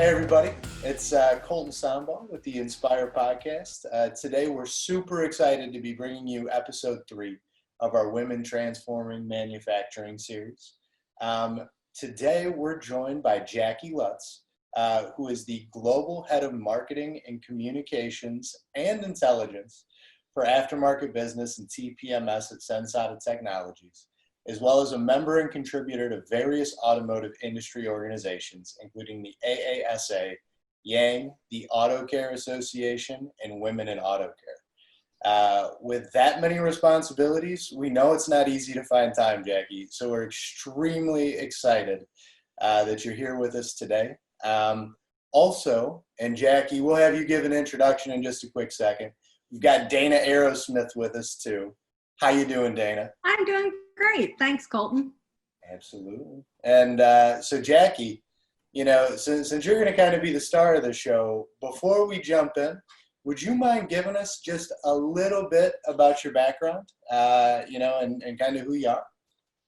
Hey everybody, it's Colton Sambal with the Inspire podcast. Today we're super excited to be bringing you episode 3 of our Women Transforming Manufacturing series. Today we're joined by Jacki Lutz, who is the Global Head of Marketing and Communications and Intelligence for Aftermarket Business and TPMS at Sensata Technologies, as well as a member and contributor to various automotive industry organizations, including the AASA, Yang, the Auto Care Association, and Women in Auto Care. With that many responsibilities, we know it's not easy to find time, Jacki, so we're extremely excited that you're here with us today. Also, and Jacki, we'll have you give an introduction in just a quick second. We've got Dana Aerosmith with us too. How you doing, Dana? I'm doing great. Thanks, Colton. Absolutely. And so Jacki, you know, since you're going to kind of be the star of the show, before we jump in, would you mind giving us just a little bit about your background, and kind of who you are?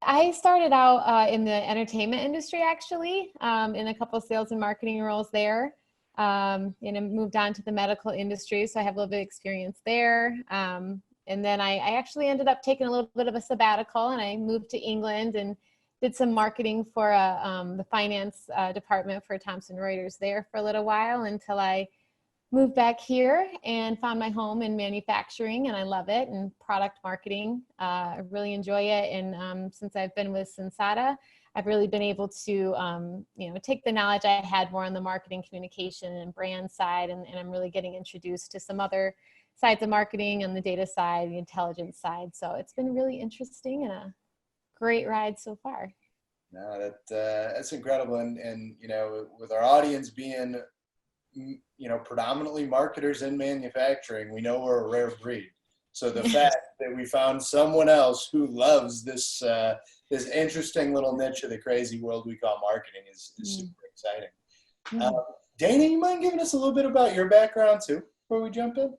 I started out in the entertainment industry, actually, in a couple of sales and marketing roles there. And I moved on to the medical industry, so I have a little bit of experience there. And then I actually ended up taking a little bit of a sabbatical, and I moved to England and did some marketing for the finance department for Thomson Reuters there for a little while until I moved back here and found my home in manufacturing, and I love it, and product marketing. I really enjoy it. And since I've been with Sensata, I've really been able to, take the knowledge I had more on the marketing, communication, and brand side, and I'm really getting introduced to some other sides of marketing on the data side, the intelligence side. So it's been really interesting and a great ride so far. No, that's incredible. And with our audience being, predominantly marketers in manufacturing, we know we're a rare breed. So the fact that we found someone else who loves this interesting little niche of the crazy world we call marketing is super exciting. Dana, you mind giving us a little bit about your background too before we jump in?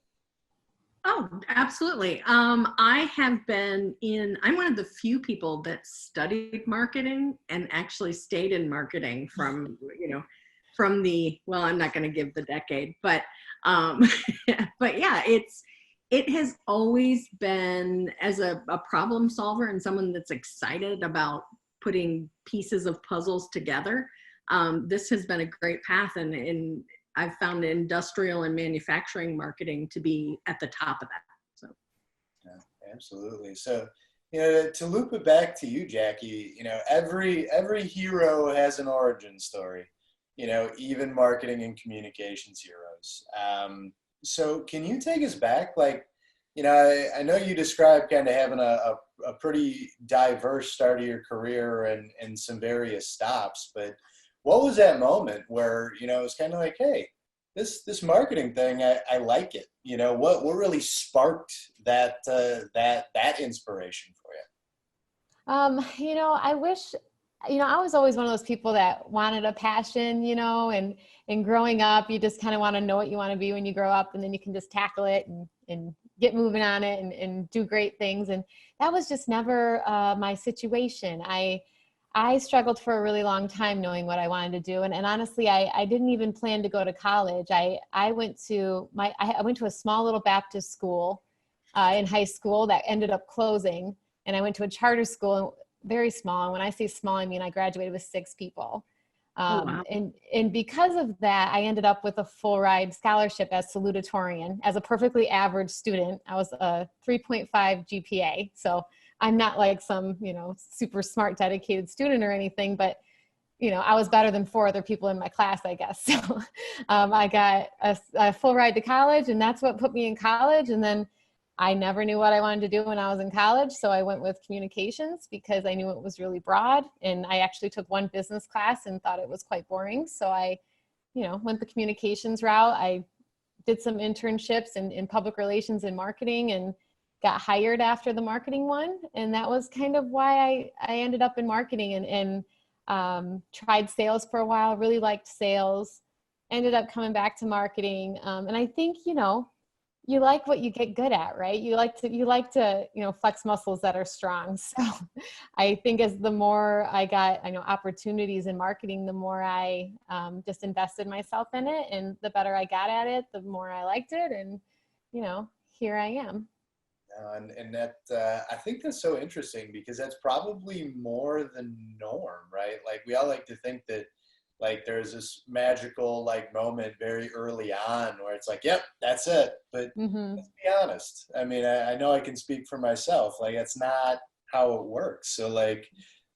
Oh, absolutely. I'm one of the few people that studied marketing and actually stayed in marketing from the, well, I'm not going to give the decade, but yeah, it has always been, as a problem solver and someone that's excited about putting pieces of puzzles together. This has been a great path, and I've found industrial and manufacturing marketing to be at the top of that. So, yeah, absolutely. So, to loop it back to you, Jacki, every hero has an origin story. Even marketing and communications heroes. So can you take us back? Like, I know you described kind of having a pretty diverse start of your career and some various stops, but what was that moment where, it was kind of like, hey, this marketing thing, I like it. What really sparked that inspiration for you? I wish, I was always one of those people that wanted a passion, and growing up, you just kind of want to know what you want to be when you grow up, and then you can just tackle it and get moving on it and do great things. And that was just never my situation. I struggled for a really long time knowing what I wanted to do. And honestly, I didn't even plan to go to college. I went to a small little Baptist school in high school that ended up closing. And I went to a charter school, very small. And when I say small, I mean, I graduated with 6 people. wow. And because of that, I ended up with a full ride scholarship as salutatorian, as a perfectly average student. I was a 3.5 GPA. So I'm not like some, super smart, dedicated student or anything, but, I was better than 4 other people in my class, I guess. So I got a full ride to college, and that's what put me in college. And then I never knew what I wanted to do when I was in college. So I went with communications because I knew it was really broad. And I actually took one business class and thought it was quite boring. So I, went the communications route. I did some internships in public relations and marketing and got hired after the marketing one. And that was kind of why I ended up in marketing and tried sales for a while, really liked sales, ended up coming back to marketing. And I think, you like what you get good at, right? You like to, flex muscles that are strong. So I think as the more I got, opportunities in marketing, the more I just invested myself in it, and the better I got at it, the more I liked it. And, here I am. And that, I think that's so interesting because that's probably more the norm, right? Like we all like to think that like there's this magical like moment very early on where it's like, yep, that's it. But Mm-hmm. let's be honest. I mean, I know I can speak for myself. Like that's not how it works. So like,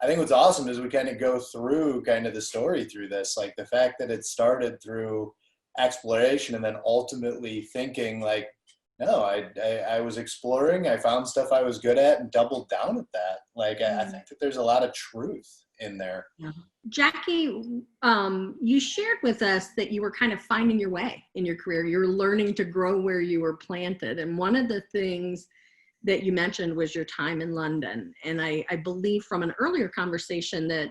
I think what's awesome is we kind of go through kind of the story through this, like the fact that it started through exploration and then ultimately thinking like, no, I was exploring. I found stuff I was good at and doubled down at that. Like, I think that there's a lot of truth in there. Yeah. Jacki, you shared with us that you were kind of finding your way in your career. You're learning to grow where you were planted. And one of the things that you mentioned was your time in London. And I believe from an earlier conversation that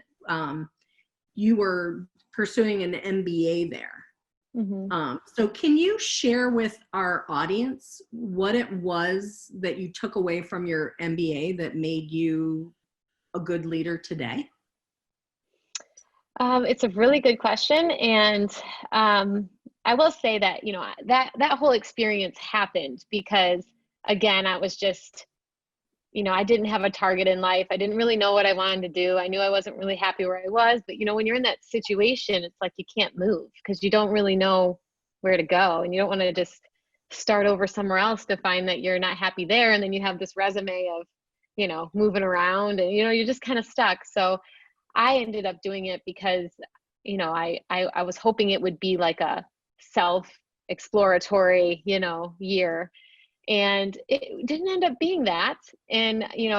you were pursuing an MBA there. Mm-hmm. So can you share with our audience what it was that you took away from your MBA that made you a good leader today? It's a really good question. And I will say that, that whole experience happened because, again, I was just, I didn't have a target in life. I didn't really know what I wanted to do. I knew I wasn't really happy where I was. But, when you're in that situation, it's like you can't move because you don't really know where to go. And you don't want to just start over somewhere else to find that you're not happy there. And then you have this resume of, moving around and, you're just kind of stuck. So I ended up doing it because, I was hoping it would be like a self-exploratory, year. And it didn't end up being that. And, you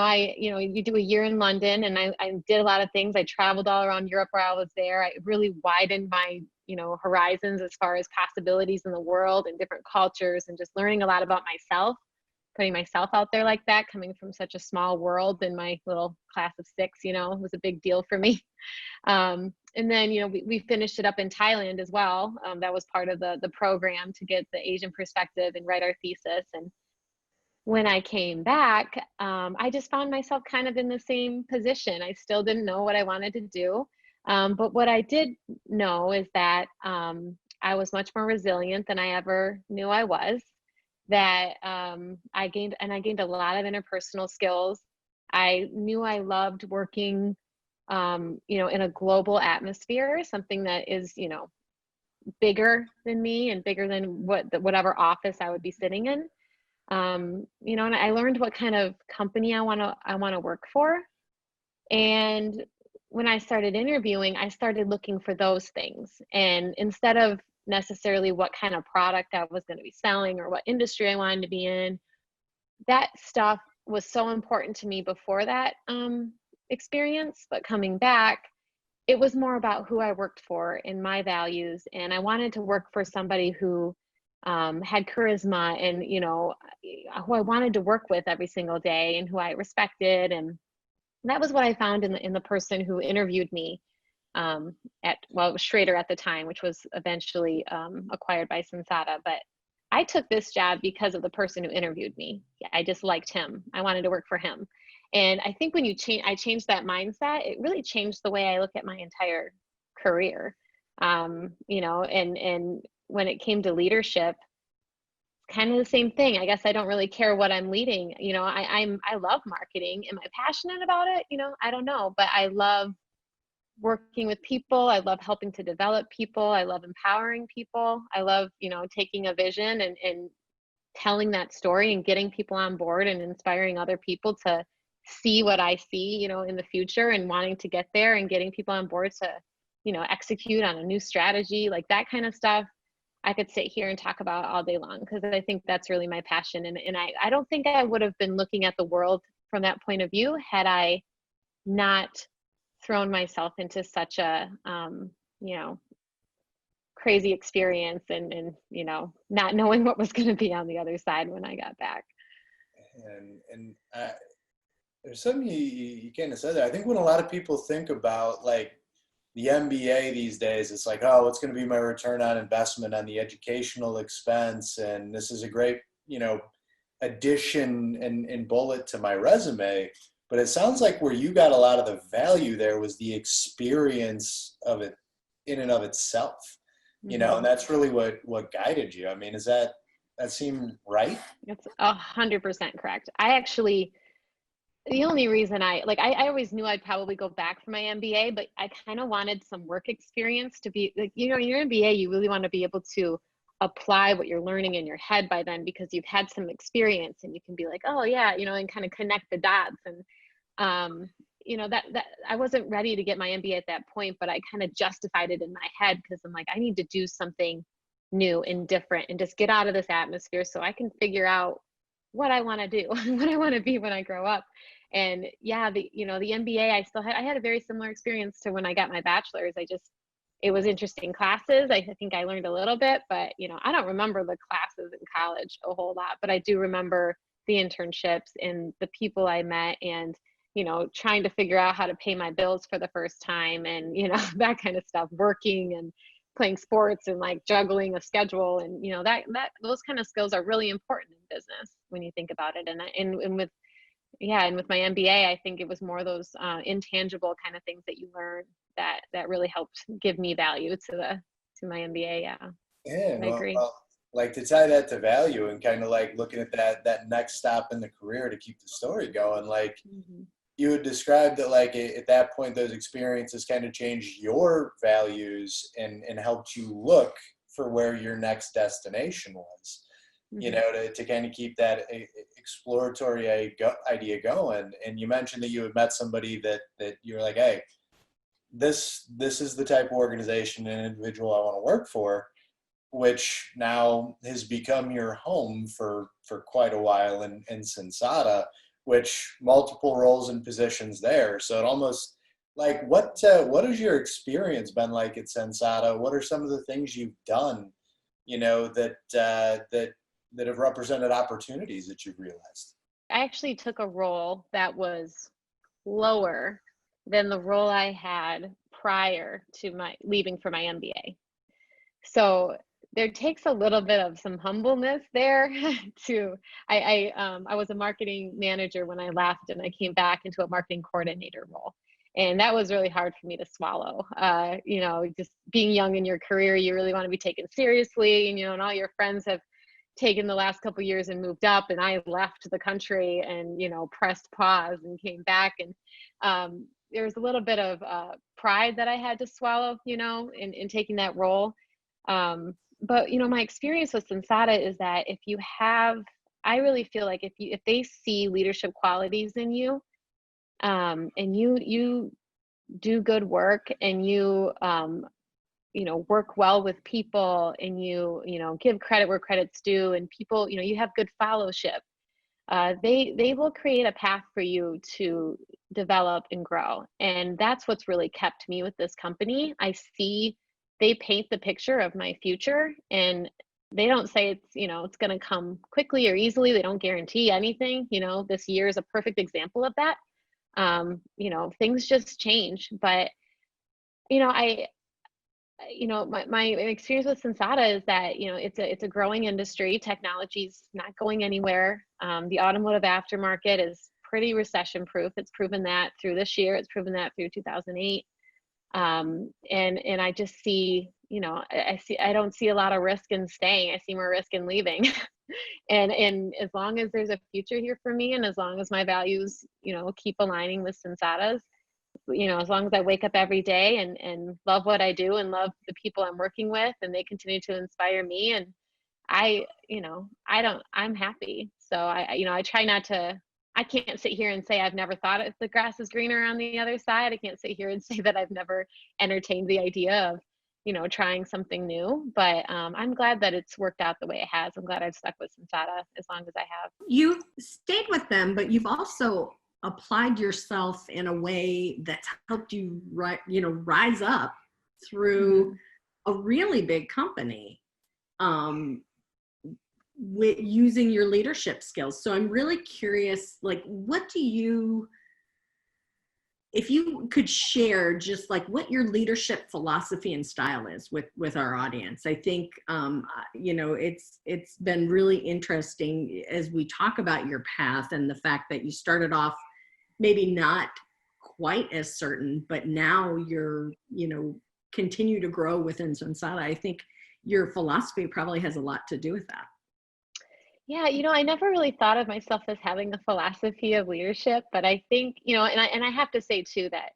do a year in London and I did a lot of things. I traveled all around Europe while I was there. I really widened my, horizons as far as possibilities in the world and different cultures and just learning a lot about myself, putting myself out there like that, coming from such a small world in my little class of 6, was a big deal for me. And then, we finished it up in Thailand as well. That was part of the program to get the Asian perspective and write our thesis. And when I came back, I just found myself kind of in the same position. I still didn't know what I wanted to do. But what I did know is that I was much more resilient than I ever knew I was, that I gained a lot of interpersonal skills. I knew I loved working in a global atmosphere, something that is, bigger than me and bigger than whatever office I would be sitting in. And I learned what kind of company I want to work for. And when I started interviewing, I started looking for those things. And instead of necessarily what kind of product I was going to be selling or what industry I wanted to be in, that stuff was so important to me before that experience. But coming back, it was more about who I worked for and my values. And I wanted to work for somebody who had charisma and, who I wanted to work with every single day and who I respected. And that was what I found in the person who interviewed me it was Schrader at the time, which was eventually acquired by Sensata. But I took this job because of the person who interviewed me. I just liked him. I wanted to work for him. And I think when I changed that mindset, it really changed the way I look at my entire career. And when it came to leadership, kind of the same thing. I guess I don't really care what I'm leading. I love marketing. Am I passionate about it? I don't know, but I love working with people. I love helping to develop people. I love empowering people. I love, taking a vision and telling that story and getting people on board and inspiring other people to see what I see, in the future and wanting to get there and getting people on board to, execute on a new strategy, like that kind of stuff. I could sit here and talk about all day long because I think that's really my passion. And I don't think I would have been looking at the world from that point of view had I not thrown myself into such a, crazy experience and not knowing what was going to be on the other side when I got back. And there's something you kind of said there. I think when a lot of people think about like the MBA these days, it's like, oh, what's going to be my return on investment on the educational expense? And this is a great addition and bullet to my resume, but it sounds like where you got a lot of the value there was the experience of it in and of itself, and that's really what guided you. I mean, that seem right? That's 100% correct. I actually, the only reason I always knew I'd probably go back for my MBA, but I kind of wanted some work experience to be like, in your MBA, you really want to be able to apply what you're learning in your head by then, because you've had some experience and you can be like, oh yeah, and kind of connect the dots. And, that I wasn't ready to get my MBA at that point, but I kind of justified it in my head because I'm like, I need to do something new and different and just get out of this atmosphere so I can figure out what I want to do, what I want to be when I grow up. And yeah, the MBA, I had a very similar experience to when I got my bachelor's. It was interesting classes. I think I learned a little bit, but I don't remember the classes in college a whole lot, but I do remember the internships and the people I met, and trying to figure out how to pay my bills for the first time, and that kind of stuff, working and playing sports and like juggling a schedule, and that those kind of skills are really important in business when you think about it. And with my MBA, I think it was more those intangible kind of things that you learn that really helped give me value to my MBA. Yeah, I agree. Well, like to tie that to value and kind of like looking at that next stop in the career to keep the story going, like you had described that like at that point those experiences kind of changed your values and helped you look for where your next destination was, to kind of keep that exploratory idea going. And you mentioned that you had met somebody that you were like, hey, this is the type of organization and individual I want to work for, which now has become your home for quite a while in Sensata, which multiple roles and positions there. So it almost like, what has your experience been like at Sensata? What are some of the things you've done, that have represented opportunities that you've realized? I actually took a role that was lower than the role I had prior to my leaving for my MBA. So there takes a little bit of some humbleness there I was a marketing manager when I left, and I came back into a marketing coordinator role. And that was really hard for me to swallow. Just being young in your career, you really want to be taken seriously, and all your friends have taken the last couple of years and moved up, and I left the country and pressed pause and came back, and there was a little bit of pride that I had to swallow, in taking that role. But my experience with Sensata is that I really feel like if they see leadership qualities in you, and you do good work, and you work well with people, and you give credit where credit's due, and people, you have good fellowship, they will create a path for you to develop and grow. And that's what's really kept me with this company. They paint the picture of my future, and they don't say it's going to come quickly or easily. They don't guarantee anything. This year is a perfect example of that. Things just change, but my experience with Sensata is that it's a growing industry. Technology's not going anywhere. The automotive aftermarket is pretty recession proof. It's proven that through this year. It's proven that through 2008. And I just see, I don't see a lot of risk in staying. I see more risk in leaving. and as long as there's a future here for me, and as long as my values, keep aligning with Sensata's, as long as I wake up every day and love what I do and love the people I'm working with, and they continue to inspire me, and I'm happy. So I try not to. I can't sit here and say I've never thought if the grass is greener on the other side. I can't sit here and say that I've never entertained the idea of, trying something new. But I'm glad that it's worked out the way it has. I'm glad I've stuck with Sensata as long as I have. You stayed with them, but you've also applied yourself in a way that's helped you, rise up through a really big company. With using your leadership skills. So I'm really curious, like, what do you if you could share just like what your leadership philosophy and style is with our audience. I think, you know, it's been really interesting as we talk about your path and the fact that you started off maybe not quite as certain, but now you're, you know, continue to grow within Sensata. I think your philosophy probably has a lot to do with that. Yeah, you know, I never really thought of myself as having a philosophy of leadership, but I think, you know, and I have to say too that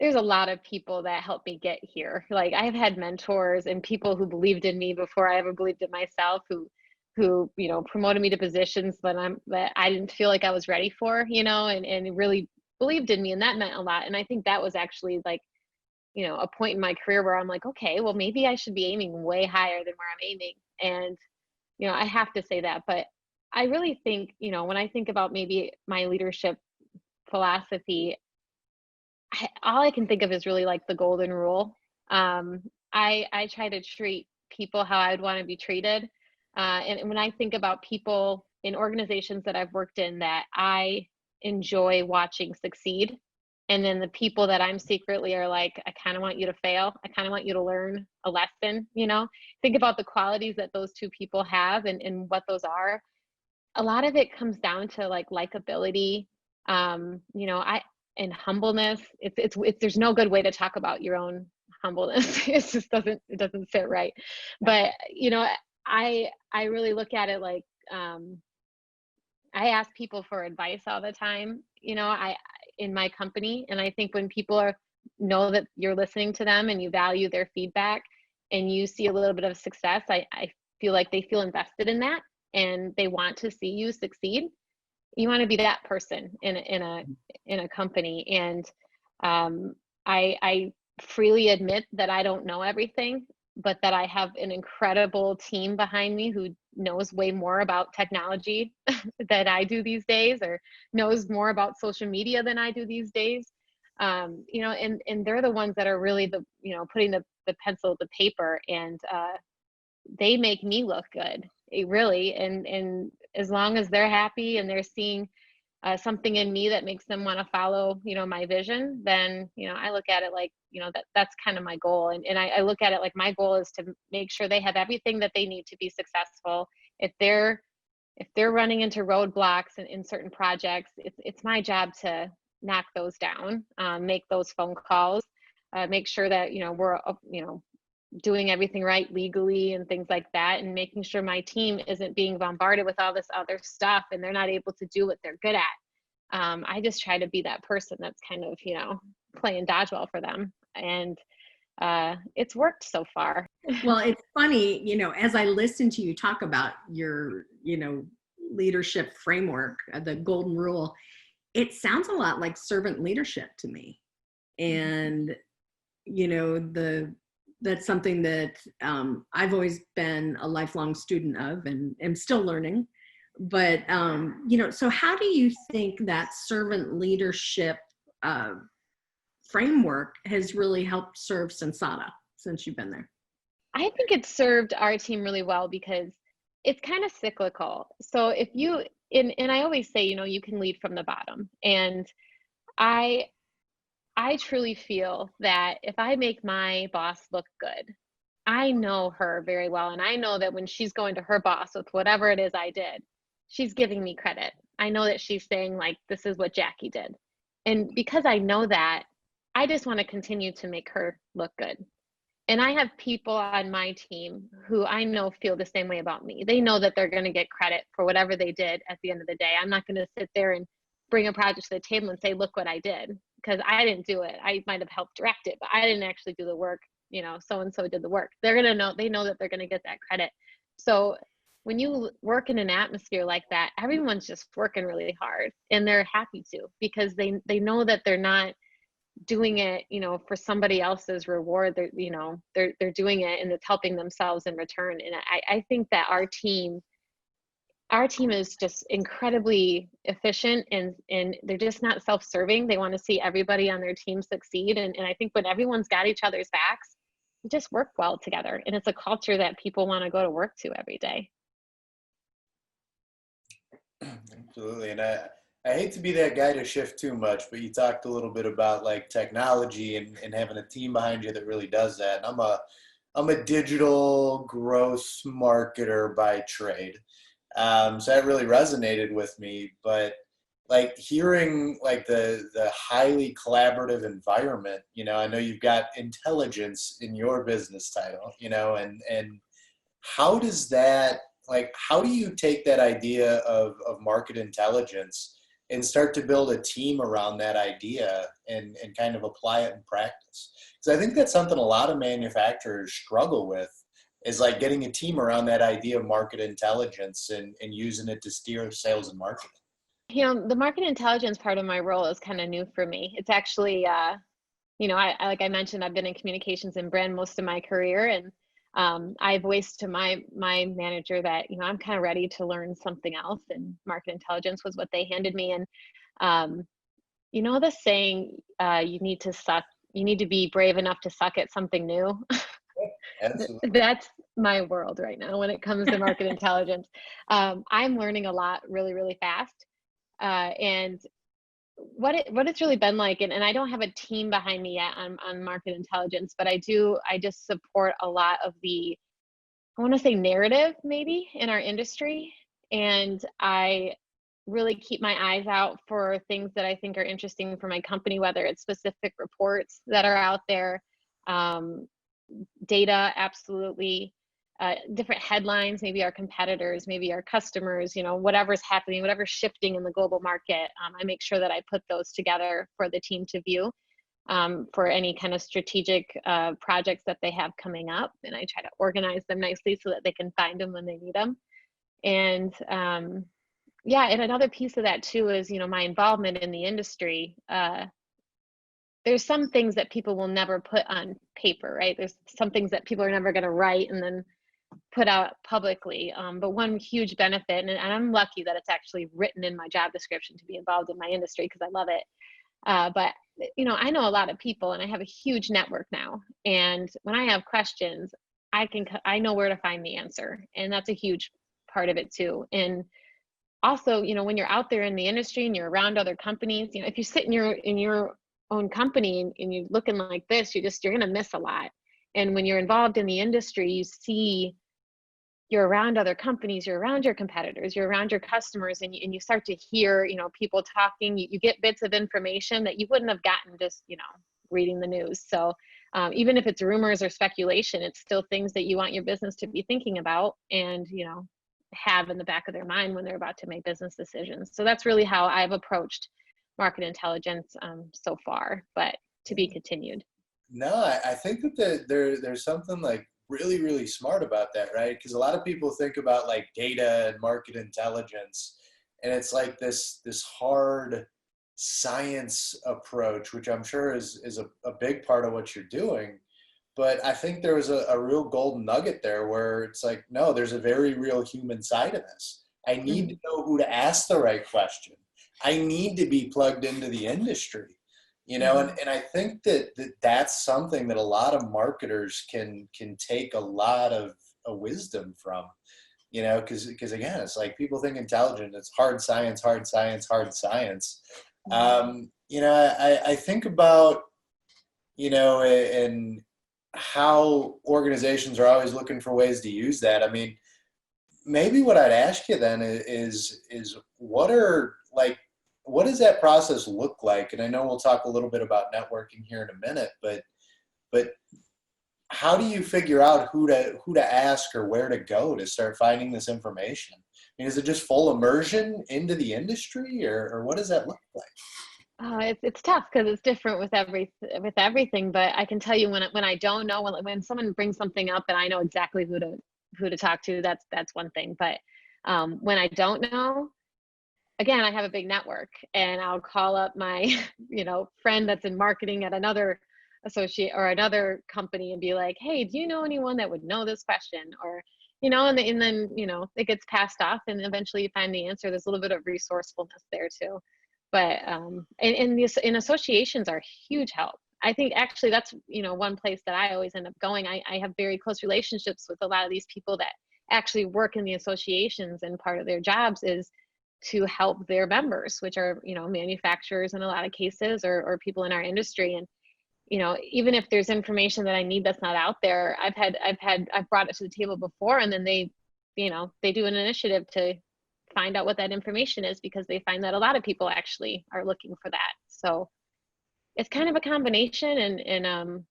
there's a lot of people that helped me get here. Like I've had mentors and people who believed in me before I ever believed in myself, who, you know, promoted me to positions that I didn't feel like I was ready for, you know, and really believed in me, and that meant a lot. And I think that was actually like, you know, a point in my career where I'm like, okay, well, maybe I should be aiming way higher than where I'm aiming. And you know, I have to say that, but I really think, you know, when I think about maybe my leadership philosophy, all I can think of is really like the golden rule. I try to treat people how I would want to be treated. And when I think about people in organizations that I've worked in that I enjoy watching succeed, and then the people that I'm secretly are like, I kind of want you to fail. I kind of want you to learn a lesson, you know, think about the qualities that those two people have and what those are. A lot of it comes down to like likability, you know, and humbleness. It's there's no good way to talk about your own humbleness. It doesn't sit right. But you know, I really look at it like, I ask people for advice all the time, you know, in my company. And I think when people know that you're listening to them and you value their feedback and you see a little bit of success, I feel like they feel invested in that and they want to see you succeed. You want to be that person in a company. And I freely admit that I don't know everything, but that I have an incredible team behind me who knows way more about technology than I do these days, or knows more about social media than I do these days. You know, and they're the ones that are really you know, putting the pencil to paper, and they make me look good, really. And as long as they're happy and they're seeing something in me that makes them want to follow, you know, my vision, then, you know, I look at it like, you know, that's kind of my goal. And I look at it like my goal is to make sure they have everything that they need to be successful. If they're running into roadblocks in certain projects, it's my job to knock those down, make those phone calls, make sure that, you know, we're, you know, doing everything right legally and things like that, and making sure my team isn't being bombarded with all this other stuff and they're not able to do what they're good at. I just try to be that person that's kind of, you know, playing dodgeball for them. And it's worked so far. Well, it's funny, you know, as I listen to you talk about your, you know, leadership framework, the golden rule, it sounds a lot like servant leadership to me. And, you know, that's something that I've always been a lifelong student of and am still learning. But, you know, so how do you think that servant leadership framework has really helped serve Sensata since you've been there? I think it's served our team really well because it's kind of cyclical. So if you, and I always say, you know, you can lead from the bottom. And I truly feel that if I make my boss look good, I know her very well. And I know that when she's going to her boss with whatever it is I did, she's giving me credit. I know that she's saying like, this is what Jackie did. And because I know that, I just want to continue to make her look good. And I have people on my team who I know feel the same way about me. They know that they're going to get credit for whatever they did at the end of the day. I'm not going to sit there and bring a project to the table and say, look what I did, because I didn't do it. I might have helped direct it, but I didn't actually do the work. You know, so-and-so did the work. They're going to know, they know that they're going to get that credit. So when you work in an atmosphere like that, everyone's just working really hard and they're happy to, because they know that they're not doing it, you know, for somebody else's reward. They're, you know, they're doing it and it's helping themselves in return. And I think that our team is just incredibly efficient, and they're just not self-serving. They want to see everybody on their team succeed. And I think when everyone's got each other's backs, we just work well together. And it's a culture that people want to go to work to every day. Absolutely. And I hate to be that guy to shift too much, but you talked a little bit about like technology and having a team behind you that really does that. And I'm a digital growth marketer by trade. So that really resonated with me. But like hearing like the highly collaborative environment, I know you've got intelligence in your business title, and how does that, like, how do you take that idea of market intelligence and start to build a team around that idea and kind of apply it in practice? Because I think that's something a lot of manufacturers struggle with, is like getting a team around that idea of market intelligence and using it to steer sales and marketing. The market intelligence part of my role is kind of new for me. It's actually, I like I mentioned, I've been in communications and brand most of my career, and I voiced to my manager that I'm kind of ready to learn something else, and market intelligence was what they handed me. And the saying, you need to be brave enough to suck at something new. Absolutely. That's my world right now when it comes to market intelligence. I'm learning a lot really, really fast. And what it's really been like, and I don't have a team behind me yet on market intelligence, but I just support a lot of the, I want to say, narrative maybe in our industry. And I really keep my eyes out for things that I think are interesting for my company, whether it's specific reports that are out there, data, absolutely, different headlines, maybe our competitors, maybe our customers, whatever's happening, whatever's shifting in the global market. I make sure that I put those together for the team to view, for any kind of strategic projects that they have coming up. And I try to organize them nicely so that they can find them when they need them. And and another piece of that too is, my involvement in the industry. There's some things that people will never put on paper, right? There's some things that people are never going to write and then put out publicly. But one huge benefit, and I'm lucky that it's actually written in my job description to be involved in my industry because I love it. But I know a lot of people, and I have a huge network now. And when I have questions, I know where to find the answer, and that's a huge part of it too. And also, when you're out there in the industry and you're around other companies, if you sit in your own company and you're looking like this, you're going to miss a lot. And when you're involved in the industry, you're around other companies, you're around your competitors, you're around your customers, and you start to hear, people talking. You get bits of information that you wouldn't have gotten just, reading the news. So even if it's rumors or speculation, it's still things that you want your business to be thinking about and, have in the back of their mind when they're about to make business decisions. So that's really how I've approached market intelligence so far, but to be continued. No, I think that there's something like really, really smart about that, right? Because a lot of people think about like data and market intelligence, and it's like this hard science approach, which I'm sure is a big part of what you're doing. But I think there was a real golden nugget there where it's like, no, there's a very real human side of this. I need to know who to ask the right question. I need to be plugged into the industry, and I think that's something that a lot of marketers can take a lot of wisdom from, because again, it's like people think intelligent, it's hard science, hard science, hard science. I think about, and how organizations are always looking for ways to use that. I mean, maybe what I'd ask you then is what does that process look like? And I know we'll talk a little bit about networking here in a minute, but how do you figure out who to ask or where to go to start finding this information? I mean, is it just full immersion into the industry, or what does that look like? It's tough because it's different with everything. But I can tell you when I don't know, when someone brings something up and I know exactly who to talk to, that's one thing. But when I don't know, again, I have a big network, and I'll call up my friend that's in marketing at another associate or another company and be like, hey, do you know anyone that would know this question? Or and then it gets passed off, and eventually you find the answer. There's a little bit of resourcefulness there too. But and associations are huge help. I think actually that's one place that I always end up going. I have very close relationships with a lot of these people that actually work in the associations, and part of their jobs is to help their members, which are, you know, manufacturers in a lot of cases, or people in our industry. And, you know, even if there's information that I need that's not out there, I've brought it to the table before, and then they, you know, they do an initiative to find out what that information is, because they find that a lot of people actually are looking for that. So it's kind of a combination, and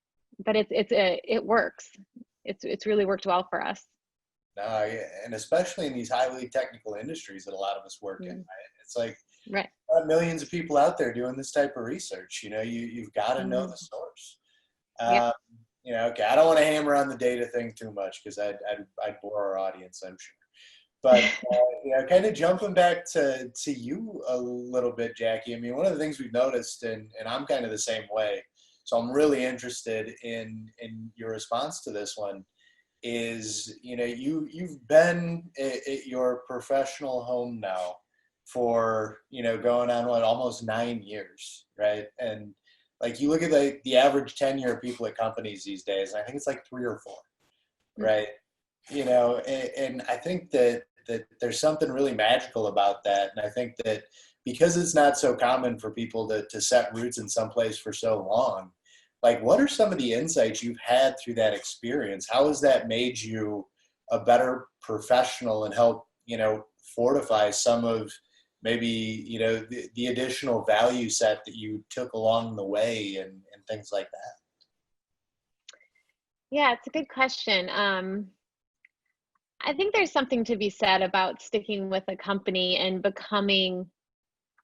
but it works. It's really worked well for us. And especially in these highly technical industries that a lot of us work in, right? It's like Right. millions of people out there doing this type of research. You know, you've got to know the source. Yeah. You know, okay, I don't want to hammer on the data thing too much because I'd bore our audience, I'm sure. But you know, kind of jumping back to you a little bit, Jackie. I mean, one of the things we've noticed, and I'm kind of the same way, so I'm really interested in your response to this one, is, you know, you've been at your professional home now for, you know, going on what, almost 9 years, right? And like, you look at the average tenure of people at companies these days, and I think it's like 3 or 4, right? You know, and I think that there's something really magical about that. And I think that because it's not so common for people to set roots in some place for so long, like, what are some of the insights you've had through that experience? How has that made you a better professional and help, you know, fortify some of maybe, you know, the additional value set that you took along the way, and things like that? Yeah, it's a good question. I think there's something to be said about sticking with a company and becoming,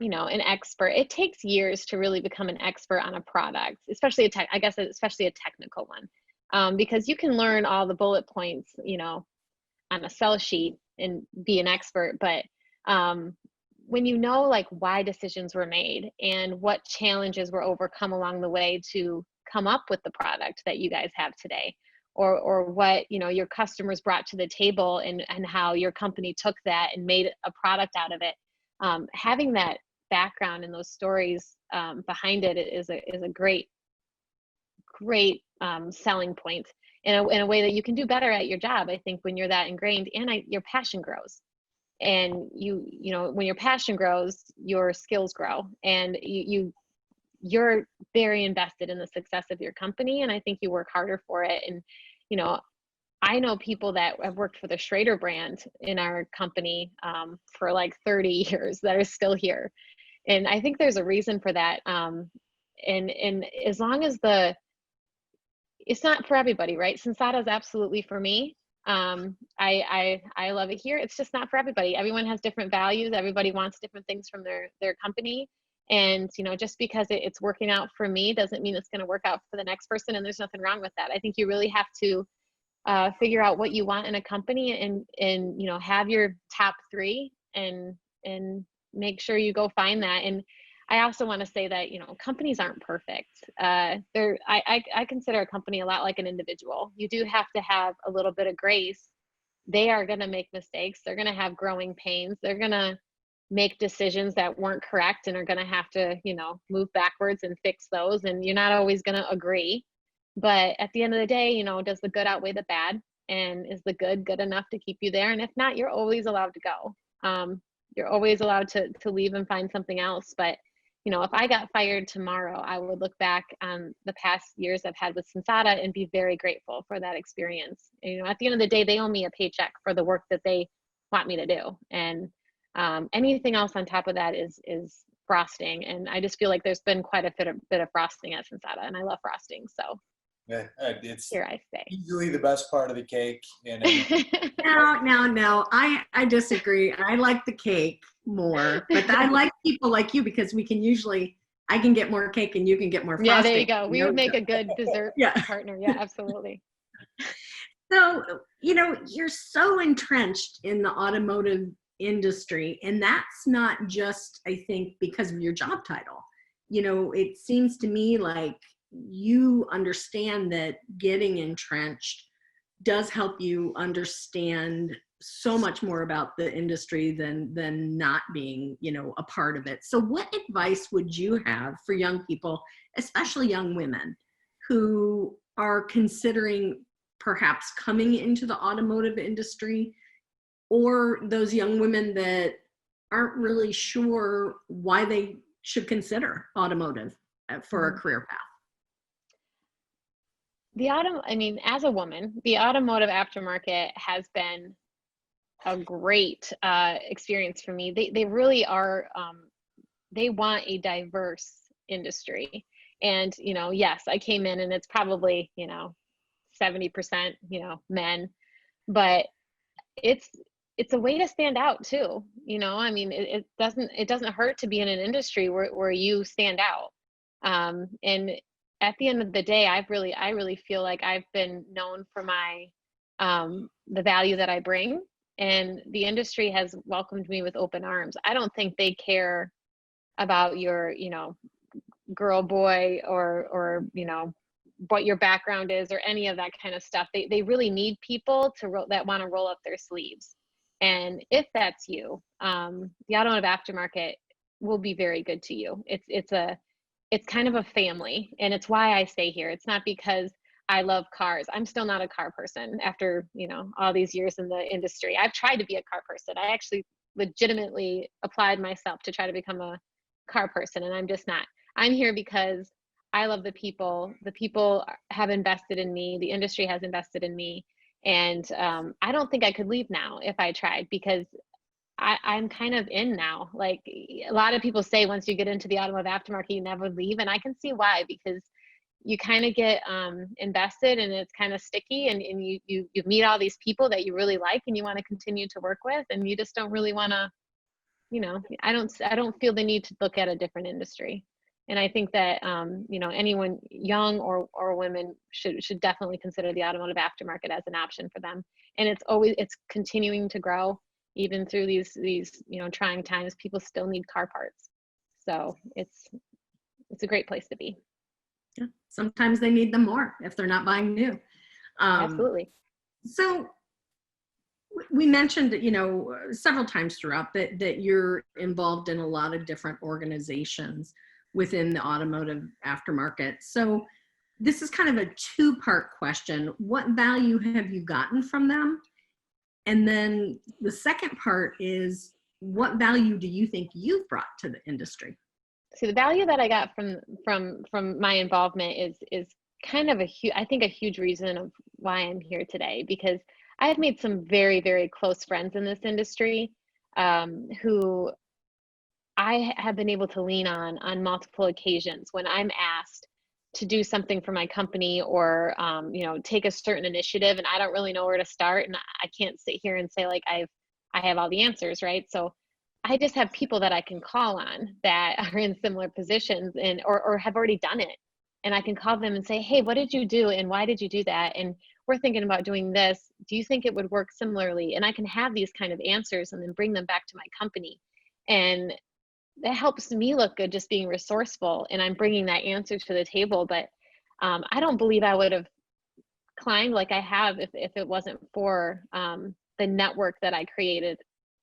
you know, an expert. It takes years to really become an expert on a product, especially especially a technical one, because you can learn all the bullet points, you know, on a sell sheet and be an expert. But when you know, like, why decisions were made and what challenges were overcome along the way to come up with the product that you guys have today, or what, you know, your customers brought to the table, and how your company took that and made a product out of it, having that background and those stories behind it is a great selling point in a way that you can do better at your job. I think when you're that ingrained, and your passion grows, and you know, when your passion grows, your skills grow, and you're very invested in the success of your company, and I think you work harder for it. And, you know, I know people that have worked for the Schrader brand in our company for like 30 years that are still here. And I think there's a reason for that. And as long as it's not for everybody, right? Sensata is absolutely for me. I love it here. It's just not for everybody. Everyone has different values. Everybody wants different things from their company. And, you know, just because it's working out for me doesn't mean it's going to work out for the next person. And there's nothing wrong with that. I think you really have to figure out what you want in a company, and, you know, have your top 3, and make sure you go find that. And I also want to say that, you know, companies aren't perfect. I consider a company a lot like an individual. You do have to have a little bit of grace. They are going to make mistakes. They're going to have growing pains. They're going to make decisions that weren't correct, and are going to have to, you know, move backwards and fix those. And you're not always going to agree. But at the end of the day, you know, does the good outweigh the bad? And is the good enough to keep you there? And if not, you're always allowed to go. You're always allowed to leave and find something else. But, you know, if I got fired tomorrow, I would look back on the past years I've had with Sensata and be very grateful for that experience. And, you know, at the end of the day, they owe me a paycheck for the work that they want me to do. And anything else on top of that is frosting. And I just feel like there's been quite a bit of frosting at Sensata, and I love frosting. So Yeah, it's here I stay. easily the best part of the cake. And No, I disagree. I like the cake more, but I like people like you, because I can get more cake and you can get more frosting. Yeah, there you go. We would make a good dessert partner. Yeah, absolutely. So, you know, you're so entrenched in the automotive industry, and that's not just, I think, because of your job title. You know, it seems to me like you understand that getting entrenched does help you understand so much more about the industry than not being, you know, a part of it. So what advice would you have for young people, especially young women, who are considering perhaps coming into the automotive industry, or those young women that aren't really sure why they should consider automotive for a career path? As a woman, the automotive aftermarket has been a great experience for me. They really are, they want a diverse industry. And, yes, I came in and it's probably, 70%, men, but it's a way to stand out too. It doesn't hurt to be in an industry where you stand out. And at the end of the day, I really feel like I've been known for my, the value that I bring, and the industry has welcomed me with open arms. I don't think they care about your, girl, boy, or what your background is or any of that kind of stuff. They really need people that want to roll up their sleeves. And if that's you, the automotive aftermarket will be very good to you. It's kind of a family, and it's why I stay here. It's not because I love cars. I'm still not a car person after, all these years in the industry. I've tried to be a car person. I actually legitimately applied myself to try to become a car person, and I'm just not. I'm here because I love the people. The people have invested in me. The industry has invested in me. And I don't think I could leave now if I tried, because I'm kind of in now. Like a lot of people say, once you get into the automotive aftermarket, you never leave. And I can see why, because you kind of get invested, and it's kind of sticky, and you meet all these people that you really like and you want to continue to work with, and you just don't really want to, I don't feel the need to look at a different industry. And I think that, anyone young or women should definitely consider the automotive aftermarket as an option for them. And it's continuing to grow even through these trying times. People still need car parts. So it's a great place to be. Yeah. Sometimes they need them more if they're not buying new. Absolutely. So we mentioned, several times throughout that you're involved in a lot of different organizations within the automotive aftermarket. So this is kind of a two-part question. What value have you gotten from them? And then the second part is, what value do you think you've brought to the industry? So the value that I got from my involvement is kind of I think a huge reason of why I'm here today, because I have made some very, very close friends in this industry, who I have been able to lean on multiple occasions when I'm asked to do something for my company, or take a certain initiative and I don't really know where to start, and I can't sit here and say like I have all the answers, right? So I just have people that I can call on that are in similar positions and or have already done it, and I can call them and say, hey, what did you do and why did you do that? And we're thinking about doing this. Do you think it would work similarly? And I can have these kind of answers and then bring them back to my company. And that helps me look good, just being resourceful, and I'm bringing that answer to the table. But I don't believe I would have climbed like I have if it wasn't for the network that I created,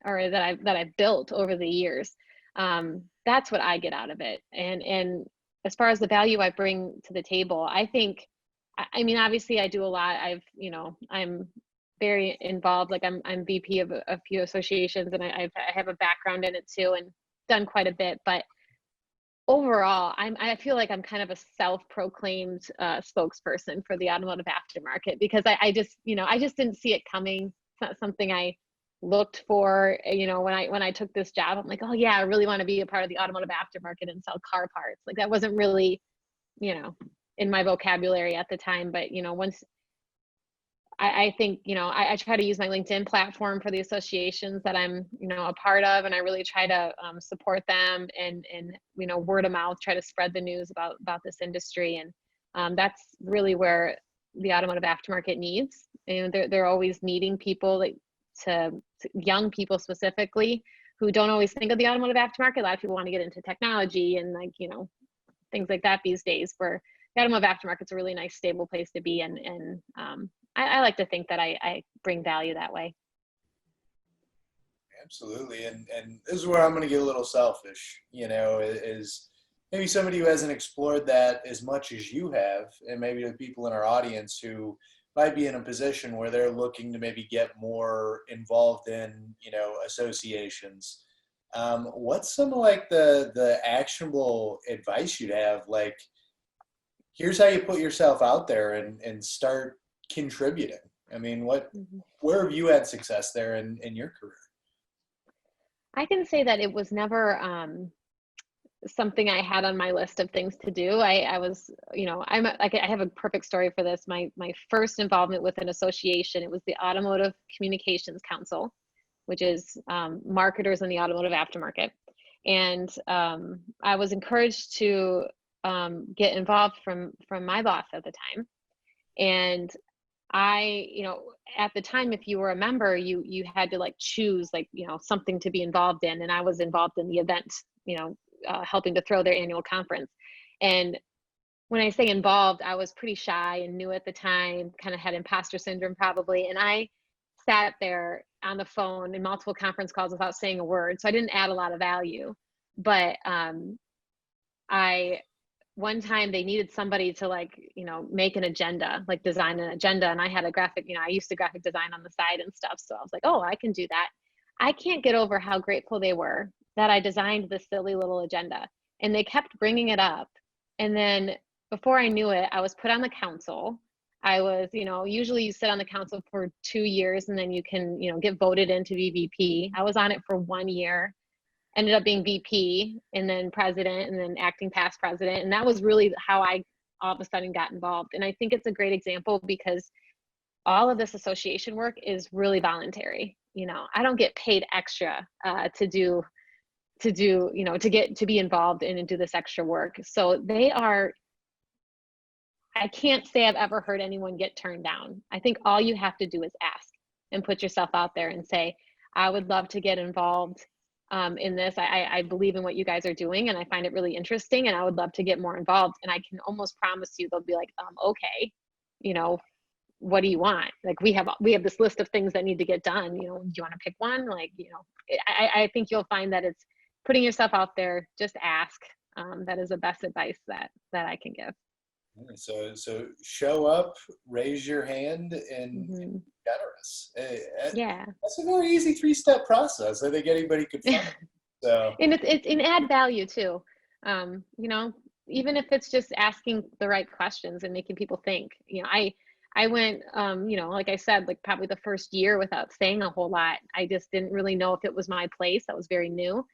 or that I've built over the years. That's what I get out of it. And as far as the value I bring to the table, I think, obviously I do a lot. I'm very involved. Like I'm VP of a few associations, and I have a background in it too, and done quite a bit. But overall, I feel like I'm kind of a self-proclaimed spokesperson for the automotive aftermarket, because I just didn't see it coming. It's not something I looked for. When I took this job, I'm like, oh yeah, I really want to be a part of the automotive aftermarket and sell car parts. Like that wasn't really, in my vocabulary at the time. But once I think, I try to use my LinkedIn platform for the associations that I'm, a part of, and I really try to support them and word of mouth, try to spread the news about this industry. And that's really where the automotive aftermarket needs. And they're always needing people, like to young people specifically, who don't always think of the automotive aftermarket. A lot of people want to get into technology and things like that these days, where the automotive aftermarket's a really nice, stable place to be. And I like to think that I bring value that way. Absolutely. And this is where I'm going to get a little selfish, is maybe somebody who hasn't explored that as much as you have, and maybe the people in our audience who might be in a position where they're looking to maybe get more involved in, associations. What's some of like the actionable advice you'd have? Like, here's how you put yourself out there and start contributing. I mean, where have you had success there in your career? I can say that it was never something I had on my list of things to do. I was, I have a perfect story for this. My first involvement with an association, it was the Automotive Communications Council, which is marketers in the automotive aftermarket. And I was encouraged to get involved from my boss at the time. And I, at the time, if you were a member, you had to like choose something to be involved in. And I was involved in the event, helping to throw their annual conference. And when I say involved, I was pretty shy and new at the time, kind of had imposter syndrome probably. And I sat there on the phone in multiple conference calls without saying a word. So I didn't add a lot of value. But one time they needed somebody to make an agenda, like design an agenda. And I had a graphic, I used to graphic design on the side and stuff. So I was like, oh, I can do that. I can't get over how grateful they were that I designed this silly little agenda. And they kept bringing it up. And then before I knew it, I was put on the council. I was, usually you sit on the council for 2 years and then you can, get voted in to be VP. I was on it for 1 year, ended up being VP and then president and then acting past president. And that was really how I all of a sudden got involved. And I think it's a great example because all of this association work is really voluntary. I don't get paid extra to be involved in and do this extra work. So I can't say I've ever heard anyone get turned down. I think all you have to do is ask and put yourself out there and say, I would love to get involved in this. I believe in what you guys are doing and I find it really interesting and I would love to get more involved. And I can almost promise you they'll be like, okay, what do you want? Like we have this list of things that need to get done. Do you want to pick one? I think you'll find that it's putting yourself out there, just ask. That is the best advice that I can give. So show up, raise your hand, and be generous. Yeah, that's a very easy 3-step process. I think anybody could follow. So and it's add value too. Even if it's just asking the right questions and making people think. I went, like I said, like probably the first year without saying a whole lot. I just didn't really know if it was my place. I was very new.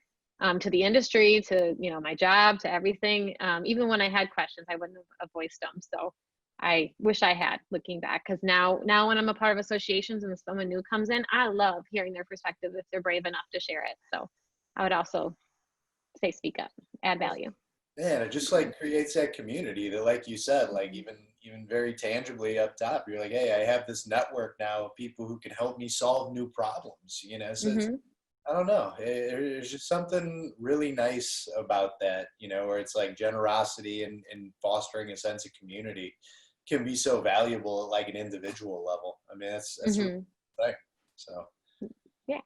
To the industry, to my job, to everything. Even when I had questions, I wouldn't have voiced them. So I wish I had, looking back, because now when I'm a part of associations and someone new comes in, I love hearing their perspective if they're brave enough to share it. So I would also say speak up, add value. Man, it just creates that community that, like you said, even very tangibly up top, you're like, hey, I have this network now of people who can help me solve new problems. So I don't know. There's just something really nice about that, where it's like generosity and fostering a sense of community can be so valuable at like an individual level. I mean, that's really thing. So yeah.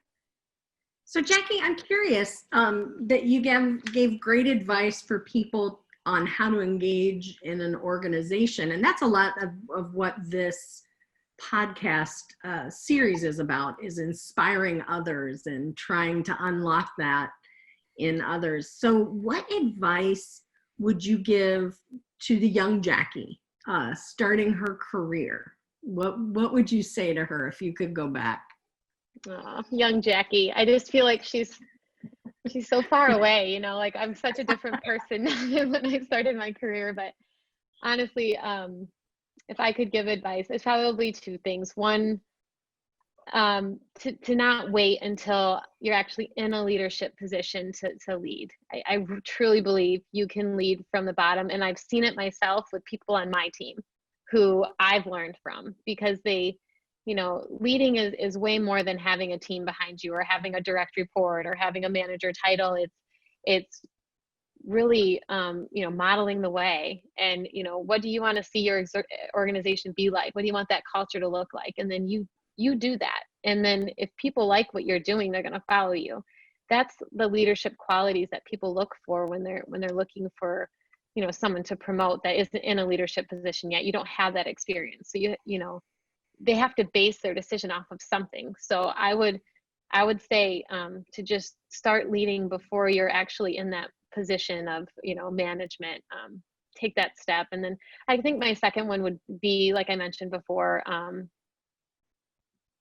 So Jacki, I'm curious that you gave great advice for people on how to engage in an organization, and that's a lot of what this podcast series is about, is inspiring others and trying to unlock that in others. So what advice would you give to the young Jacki starting her career? What would you say to her if you could go back? Young Jacki, I just feel like she's so far away, I'm such a different person than when I started my career. But honestly, if I could give advice, it's probably 2 things. One, to not wait until you're actually in a leadership position to lead. I truly believe you can lead from the bottom. And I've seen it myself with people on my team who I've learned from, because leading is way more than having a team behind you or having a direct report or having a manager title. It's really, modeling the way. And, what do you want to see your organization be like? What do you want that culture to look like? And then you do that. And then if people like what you're doing, they're going to follow you. That's the leadership qualities that people look for when they're looking for, someone to promote that isn't in a leadership position yet. You don't have that experience. So they have to base their decision off of something. So I would I would say to just start leading before you're actually in that position of, management. Take that step. And then I think my second one would be, like I mentioned before,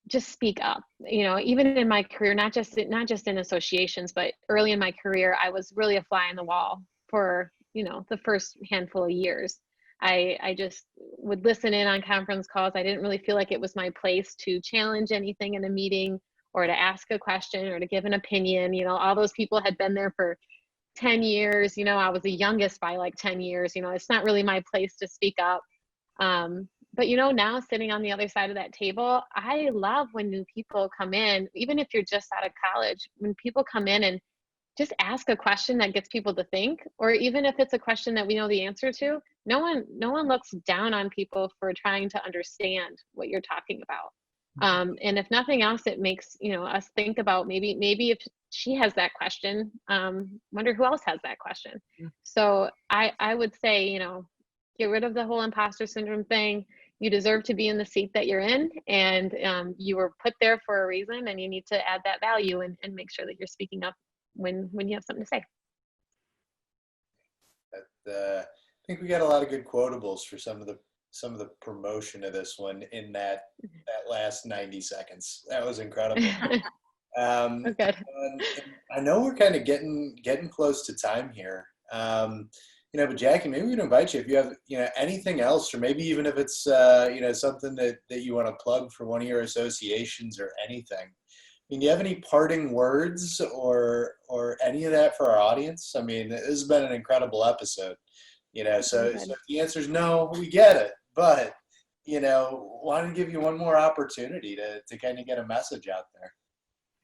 just speak up. Even in my career, not just in associations, but early in my career, I was really a fly on the wall for, the first handful of years. I just would listen in on conference calls. I didn't really feel like it was my place to challenge anything in a meeting or to ask a question or to give an opinion. All those people had been there for 10 years. I was the youngest by like 10 years. It's not really my place to speak up. But now sitting on the other side of that table, I love when new people come in, even if you're just out of college, when people come in and just ask a question that gets people to think, or even if it's a question that we know the answer to, no one looks down on people for trying to understand what you're talking about. And if nothing else, it makes, us think about maybe if she has that question, wonder who else has that question. So I would say, get rid of the whole imposter syndrome thing. You deserve to be in the seat that you're in, and you were put there for a reason, and you need to add that value and make sure that you're speaking up when you have something to say. I think we got a lot of good quotables for some of the promotion of this one in that last 90 seconds. That was incredible. Okay. And I know we're kind of getting close to time here. But Jacki, maybe we'd invite you if you have, anything else, or maybe even if it's, something that you want to plug for one of your associations or anything. Do you have any parting words or any of that for our audience? I mean, this has been an incredible episode, so if the answer is no, we get it. But, wanted to give you one more opportunity to kind of get a message out there.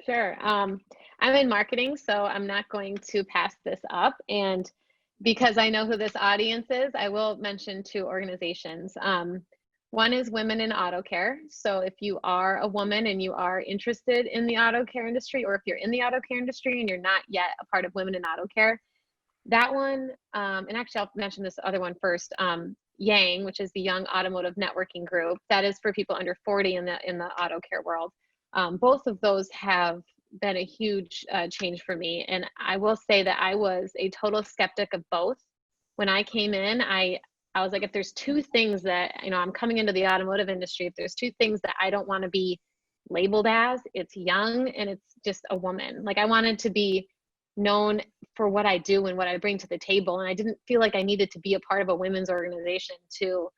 Sure. I'm in marketing, so I'm not going to pass this up. And because I know who this audience is, I will mention 2 organizations. One is Women in Auto Care. So if you are a woman and you are interested in the auto care industry, or if you're in the auto care industry and you're not yet a part of Women in Auto Care, that one, and actually I'll mention this other one first, Yang, which is the Young Automotive Networking Group. That is for people under 40 in the auto care world. Both of those have been a huge change for me. And I will say that I was a total skeptic of both. When I came in, I was like, if there's 2 things that, I'm coming into the automotive industry, if there's 2 things that I don't want to be labeled as, it's young and it's just a woman. Like, I wanted to be known for what I do and what I bring to the table. And I didn't feel like I needed to be a part of a women's organization to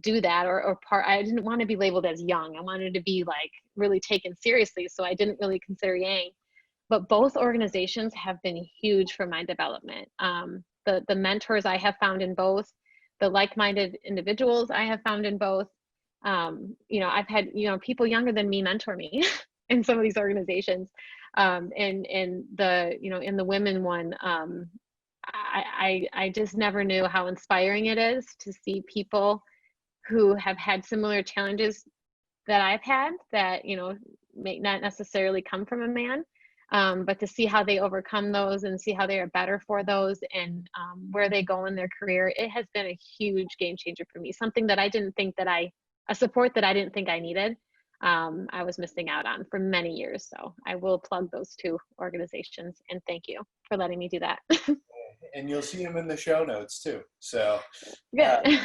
do that or I didn't want to be labeled as young. I wanted to be like really taken seriously. So I didn't really consider Yang, but both organizations have been huge for my development. The mentors I have found in both, the like-minded individuals I have found in both. I've had, people younger than me mentor me in some of these organizations. And the, in the women one, I just never knew how inspiring it is to see people who have had similar challenges that I've had that, may not necessarily come from a man, but to see how they overcome those and see how they are better for those and where they go in their career. It has been a huge game changer for me, something that I didn't think a support that I didn't think I needed. I was missing out on for many years. So I will plug those 2 organizations, and thank you for letting me do that. And you'll see them in the show notes too. So good.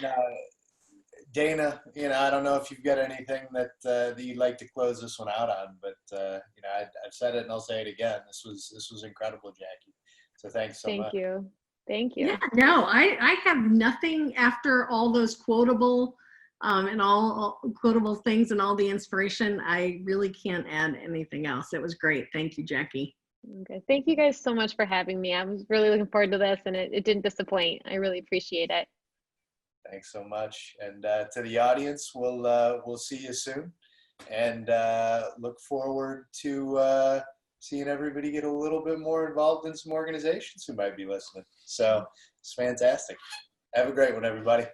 Now, Dana, I don't know if you've got anything that you'd like to close this one out on, but I've said it and I'll say it again. This was incredible, Jacki. So thanks so much. Thank you. Yeah, no, I have nothing after all those quotable and all quotable things and all the inspiration. I really can't add anything else. It was great. Thank you, Jacki. Okay. Thank you guys so much for having me. I was really looking forward to this, and it didn't disappoint. I really appreciate it. Thanks so much. And to the audience, we'll see you soon, and look forward to seeing everybody get a little bit more involved in some organizations who might be listening. So it's fantastic. Have a great one, everybody.